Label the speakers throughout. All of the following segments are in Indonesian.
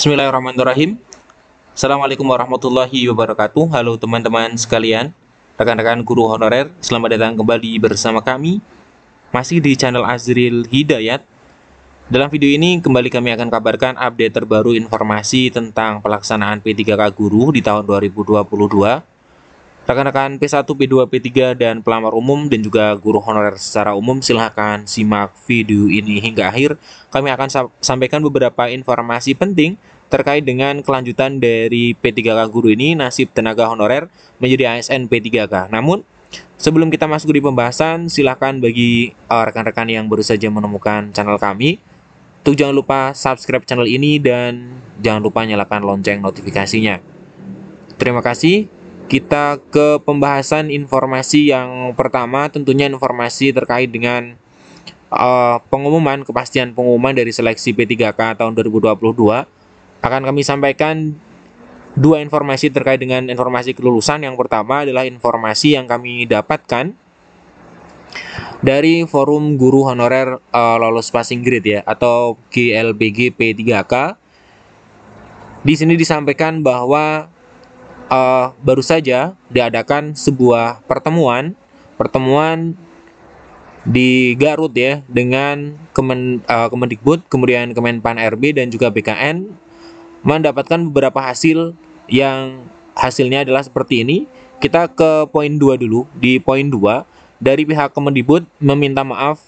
Speaker 1: Bismillahirrahmanirrahim. Assalamualaikum warahmatullahi wabarakatuh. Halo teman-teman sekalian, rekan-rekan guru honorer, selamat datang kembali bersama kami masih di channel Azril Hidayat. Dalam video ini kembali kami akan kabarkan update terbaru informasi tentang pelaksanaan P3K guru di tahun 2022. Rekan-rekan P1, P2, P3, dan pelamar umum dan juga guru honorer secara umum, silahkan simak video ini hingga akhir. Kami akan sampaikan beberapa informasi penting terkait dengan kelanjutan dari P3K guru ini, nasib tenaga honorer menjadi ASN P3K. Namun, sebelum kita masuk di pembahasan, silahkan bagi rekan-rekan yang baru saja menemukan channel kami, untuk jangan lupa subscribe channel ini dan jangan lupa nyalakan lonceng notifikasinya. Terima kasih. Kita ke pembahasan informasi yang pertama, tentunya informasi terkait dengan pengumuman, kepastian pengumuman dari seleksi P3K tahun 2022. Akan kami sampaikan dua informasi terkait dengan informasi kelulusan. Yang pertama adalah informasi yang kami dapatkan dari Forum Guru Honorer Lolos Passing Grade ya, atau GLPG P3K. Di sini disampaikan bahwa baru saja diadakan sebuah pertemuan di Garut ya, dengan Kemendikbud, kemudian Kemenpan RB dan juga BKN, mendapatkan beberapa hasil yang hasilnya adalah seperti ini. Kita ke poin 2 dulu. Di poin 2, dari pihak Kemendikbud meminta maaf,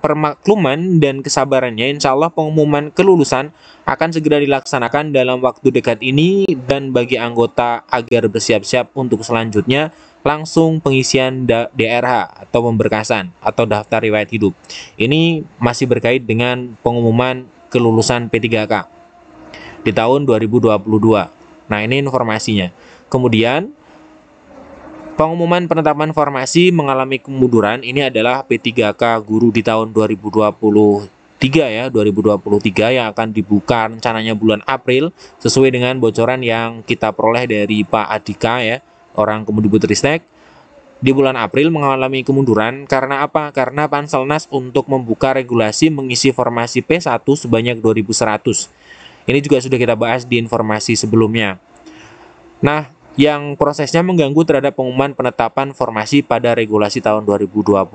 Speaker 1: permakluman dan kesabarannya. Insya Allah pengumuman kelulusan akan segera dilaksanakan dalam waktu dekat ini, dan bagi anggota agar bersiap-siap untuk selanjutnya langsung pengisian DRH atau pemberkasan atau daftar riwayat hidup. Ini masih berkait dengan pengumuman kelulusan P3K di tahun 2022. Nah, ini informasinya. Kemudian pengumuman penetapan formasi mengalami kemunduran, ini adalah P3K guru di tahun 2023 ya, 2023 yang akan dibuka rencananya bulan April sesuai dengan bocoran yang kita peroleh dari Pak Adika ya, orang Kemendikbudristek. Di bulan April mengalami kemunduran karena apa? Karena Panselnas untuk membuka regulasi mengisi formasi P1 sebanyak 2.100. Ini juga sudah kita bahas di informasi sebelumnya. Nah, yang prosesnya mengganggu terhadap pengumuman penetapan formasi pada regulasi tahun 2022.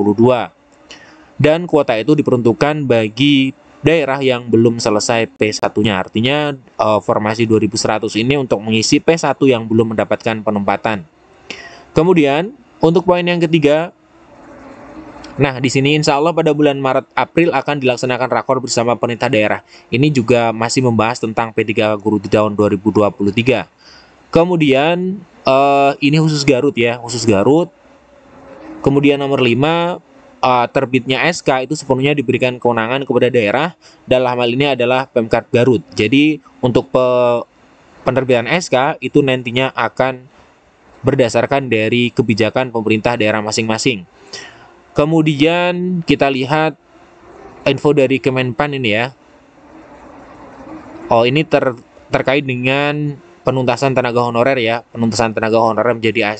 Speaker 1: Dan kuota itu diperuntukkan bagi daerah yang belum selesai P1-nya. Artinya formasi 2.100 ini untuk mengisi P1 yang belum mendapatkan penempatan. Kemudian untuk poin yang ketiga, nah di sini insya Allah pada bulan Maret April akan dilaksanakan rakor bersama pemerintah daerah. Ini juga masih membahas tentang P3K guru di tahun 2023. Kemudian ini khusus Garut ya, khusus Garut. Kemudian nomor 5, terbitnya SK itu sepenuhnya diberikan kewenangan kepada daerah. Dalam hal ini adalah Pemkab Garut. Jadi untuk penerbitan SK itu nantinya akan berdasarkan dari kebijakan pemerintah daerah masing-masing. Kemudian kita lihat info dari Kemenpan ini ya. Oh, ini terkait dengan penuntasan tenaga honorer ya, penuntasan tenaga honorer menjadi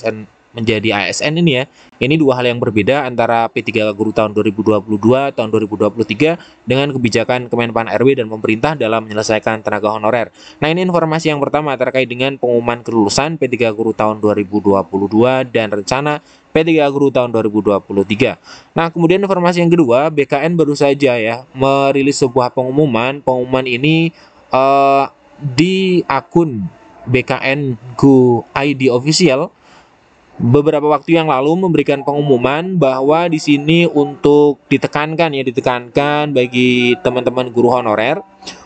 Speaker 1: ASN ini ya. Ini dua hal yang berbeda antara P3K guru tahun 2022 tahun 2023 dengan kebijakan Kemenpan RB dan pemerintah dalam menyelesaikan tenaga honorer. Nah, ini informasi yang pertama terkait dengan pengumuman kelulusan P3K guru tahun 2022 dan rencana P3K guru tahun 2023. Nah, kemudian informasi yang kedua, BKN baru saja ya merilis sebuah pengumuman. Pengumuman ini di akun BKN Go ID Official beberapa waktu yang lalu memberikan pengumuman bahwa di sini untuk ditekankan bagi teman-teman guru honorer,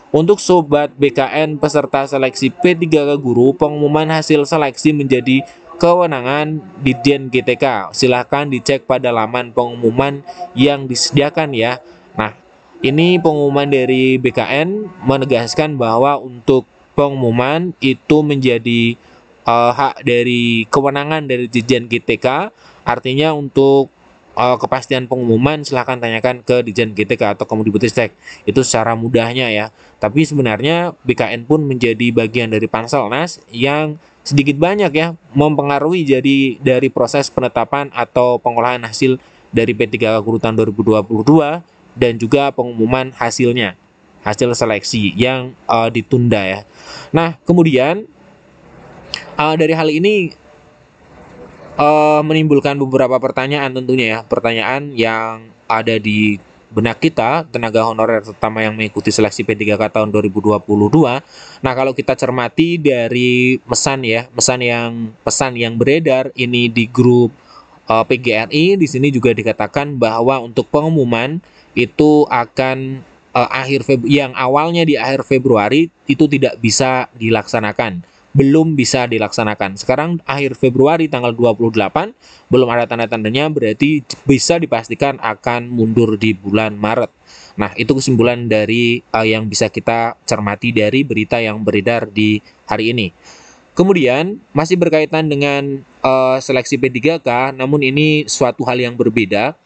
Speaker 1: untuk sobat BKN peserta seleksi P3K guru, pengumuman hasil seleksi menjadi kewenangan Ditjen GTK. Silahkan dicek pada laman pengumuman yang disediakan ya. Nah, ini pengumuman dari BKN menegaskan bahwa untuk pengumuman itu menjadi hak dari kewenangan dari Ditjen GTK. Artinya untuk kepastian pengumuman silahkan tanyakan ke Ditjen GTK atau Kemendikbudristek. Itu secara mudahnya ya. Tapi sebenarnya BKN pun menjadi bagian dari Panselnas yang sedikit banyak ya mempengaruhi jadi dari proses penetapan atau pengolahan hasil dari P3K guru tahun 2022 dan juga pengumuman hasilnya. hasil seleksi yang ditunda ya. Nah, kemudian dari hal ini menimbulkan beberapa pertanyaan tentunya ya, pertanyaan yang ada di benak kita, tenaga honorer terutama yang mengikuti seleksi P3K tahun 2022. Nah, kalau kita cermati dari pesan yang beredar ini di grup PGRI, di sini juga dikatakan bahwa untuk pengumuman itu akan yang awalnya di akhir Februari itu tidak bisa dilaksanakan. Belum bisa dilaksanakan. Sekarang akhir Februari tanggal 28 belum ada tanda-tandanya, berarti bisa dipastikan akan mundur di bulan Maret. Nah, itu kesimpulan dari yang bisa kita cermati dari berita yang beredar di hari ini. Kemudian masih berkaitan dengan seleksi P3K, namun ini suatu hal yang berbeda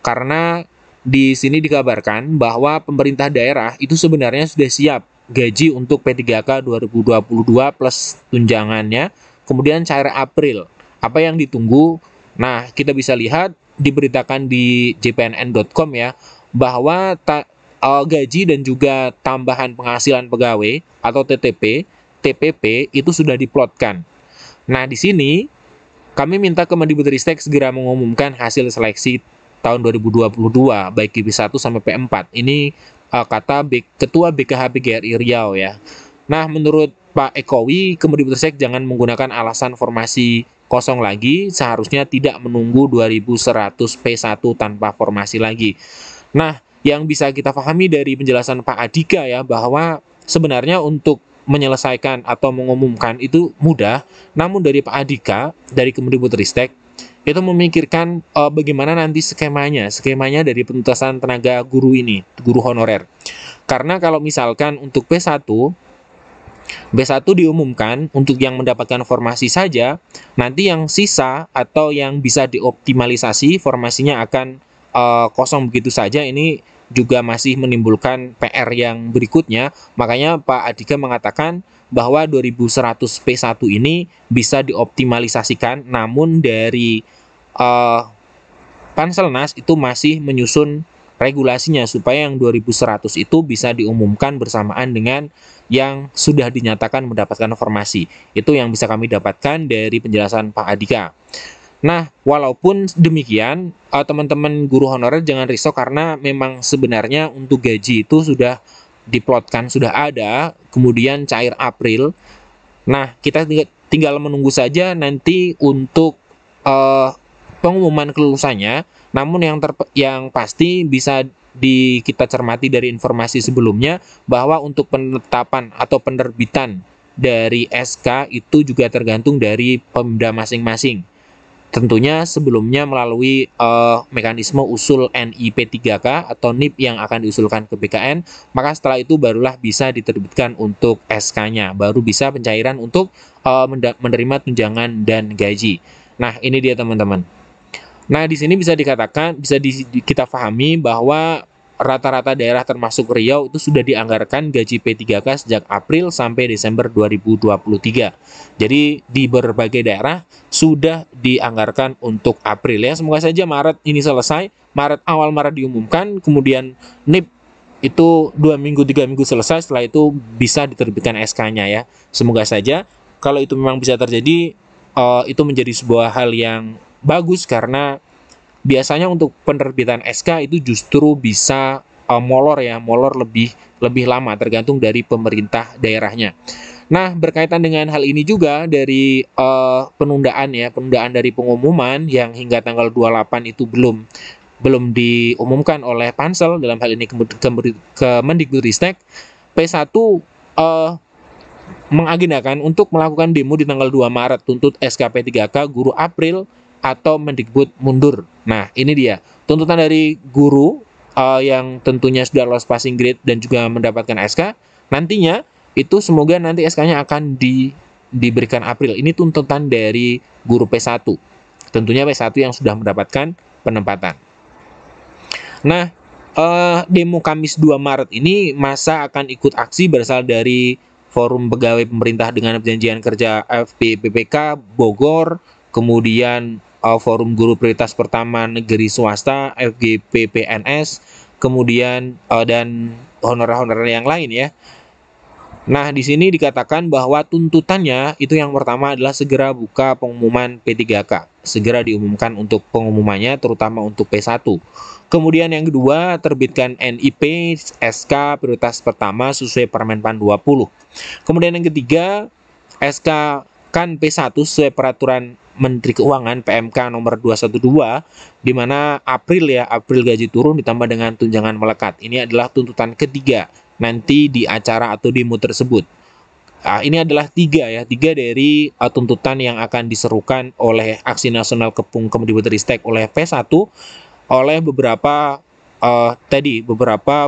Speaker 1: karena di sini dikabarkan bahwa pemerintah daerah itu sebenarnya sudah siap gaji untuk P3K 2022 plus tunjangannya, kemudian cair April. Apa yang ditunggu? Nah, kita bisa lihat diberitakan di jpnn.com ya, bahwa gaji dan juga tambahan penghasilan pegawai atau TPP itu sudah diplotkan. Nah, di sini kami minta Kemendikbudristek segera mengumumkan hasil seleksi tahun 2022 baik P1 sampai P4. Ini kata Ketua BKH PGRI Riau ya. Nah, menurut Pak Ekowi, Kemendikbudristek jangan menggunakan alasan formasi kosong lagi, seharusnya tidak menunggu 2100 P1 tanpa formasi lagi. Nah, yang bisa kita pahami dari penjelasan Pak Adhika ya, bahwa sebenarnya untuk menyelesaikan atau mengumumkan itu mudah, namun dari Pak Adhika, dari Kemendikbudristek, itu memikirkan bagaimana nanti skemanya dari penuntasan tenaga guru ini, guru honorer. Karena kalau misalkan untuk B1 diumumkan untuk yang mendapatkan formasi saja, nanti yang sisa atau yang bisa dioptimalisasi formasinya akan kosong begitu saja. Ini juga masih menimbulkan PR yang berikutnya. Makanya Pak Adhika mengatakan bahwa 2100 P1 ini bisa dioptimalisasikan, namun dari Panselnas itu masih menyusun regulasinya supaya yang 2100 itu bisa diumumkan bersamaan dengan yang sudah dinyatakan mendapatkan formasi. Itu yang bisa kami dapatkan dari penjelasan Pak Adhika. Nah, walaupun demikian, teman-teman guru honorer jangan risau karena memang sebenarnya untuk gaji itu sudah diplotkan, sudah ada, kemudian cair April. Nah, kita tinggal menunggu saja nanti untuk pengumuman kelulusannya. Namun yang pasti bisa kita cermati dari informasi sebelumnya bahwa untuk penetapan atau penerbitan dari SK itu juga tergantung dari Pemda masing-masing. Tentunya sebelumnya melalui mekanisme usul NIP3K atau NIP yang akan diusulkan ke BKN, maka setelah itu barulah bisa diterbitkan untuk SK-nya, baru bisa pencairan untuk menerima tunjangan dan gaji. Nah, ini dia teman-teman. Nah, di sini bisa dikatakan, kita pahami bahwa rata-rata daerah termasuk Riau itu sudah dianggarkan gaji P3K sejak April sampai Desember 2023. Jadi di berbagai daerah sudah dianggarkan untuk April ya. Semoga saja Maret ini selesai, awal Maret diumumkan, kemudian NIP itu 2 minggu 3 minggu selesai, setelah itu bisa diterbitkan SK-nya ya. Semoga saja kalau itu memang bisa terjadi, itu menjadi sebuah hal yang bagus karena biasanya untuk penerbitan SK itu justru bisa molor lebih lama tergantung dari pemerintah daerahnya. Nah, berkaitan dengan hal ini juga dari penundaan dari pengumuman yang hingga tanggal 28 itu belum diumumkan oleh Pansel, dalam hal ini Kemendikbudristek. P1 mengagendakan untuk melakukan demo di tanggal 2 Maret tuntut SKP 3K guru April atau Mendikbud mundur. Nah, ini dia tuntutan dari guru yang tentunya sudah lolos passing grade dan juga mendapatkan SK. Nantinya itu semoga nanti SK-nya akan diberikan April. Ini tuntutan dari guru P1. Tentunya P1 yang sudah mendapatkan penempatan. Nah, demo Kamis 2 Maret ini masa akan ikut aksi berasal dari Forum Pegawai Pemerintah dengan Perjanjian Kerja FPPPK Bogor, kemudian Forum Guru Prioritas Pertama Negeri Swasta FGPPNS, kemudian dan honorer-honorer yang lain ya. Nah, di sini dikatakan bahwa tuntutannya itu yang pertama adalah segera buka pengumuman P3K. Segera diumumkan untuk pengumumannya terutama untuk P1. Kemudian yang kedua, terbitkan NIP SK prioritas pertama sesuai Permenpan 20. Kemudian yang ketiga, SK kan P1 sesuai peraturan Menteri Keuangan PMK nomor 212 di mana April gaji turun ditambah dengan tunjangan melekat. Ini adalah tuntutan ketiga nanti di acara atau demo tersebut. Ini adalah tiga dari tuntutan yang akan diserukan oleh Aksi Nasional Kepung Kemdikbudristek oleh P1 oleh beberapa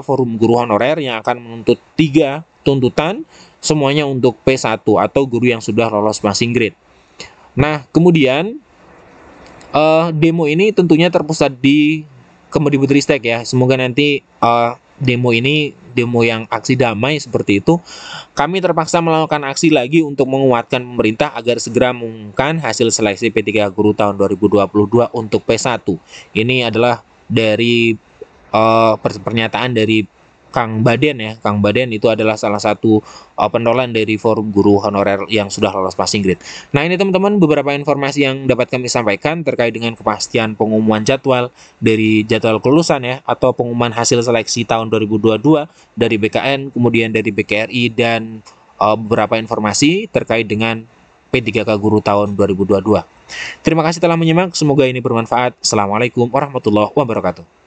Speaker 1: forum guru honorer yang akan menuntut tiga tuntutan semuanya untuk P1 atau guru yang sudah lolos passing grade. Nah, kemudian demo ini tentunya terpusat di Kemdikbudristek ya. Semoga nanti demo ini demo yang aksi damai seperti itu. Kami terpaksa melakukan aksi lagi untuk menguatkan pemerintah agar segera mengumumkan hasil seleksi P3 Guru tahun 2022 untuk P1. Ini adalah dari pernyataan dari Kang Baden ya. Kang Baden itu adalah salah satu pentolan dari forum guru honorer yang sudah lolos passing grade. Nah, ini teman-teman beberapa informasi yang dapat kami sampaikan terkait dengan kepastian pengumuman jadwal dari jadwal kelulusan ya atau pengumuman hasil seleksi tahun 2022 dari BKN, kemudian dari BKRI dan beberapa informasi terkait dengan P3K Guru tahun 2022. Terima kasih telah menyimak, semoga ini bermanfaat. Assalamualaikum warahmatullahi wabarakatuh.